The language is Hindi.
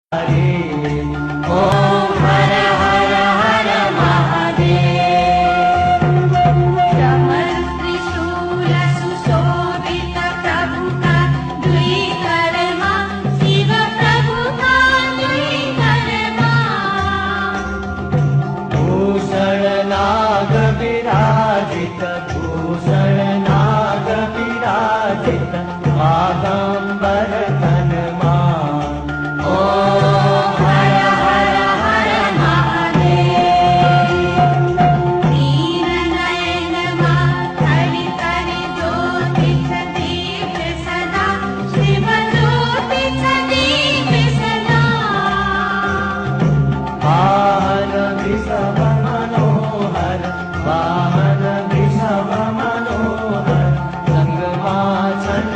ओम हर हर हर महादेव। डमरु त्रिशूल सुशोभित प्रभु का द्विकर्मा, शिव प्रभु का द्विकर्मा। भूषण नाग विराजित, भूषण नाग विराजित, बागंबर तनमान। ओम हर हर हर महादेव। दीन नयन माधरि करि ज्योतिष दीप सदा, शिव ज्योतिष दीप सदा। वाहन वृषभ मनोहर, वाहन वृषभ मनोहर, संगमाचन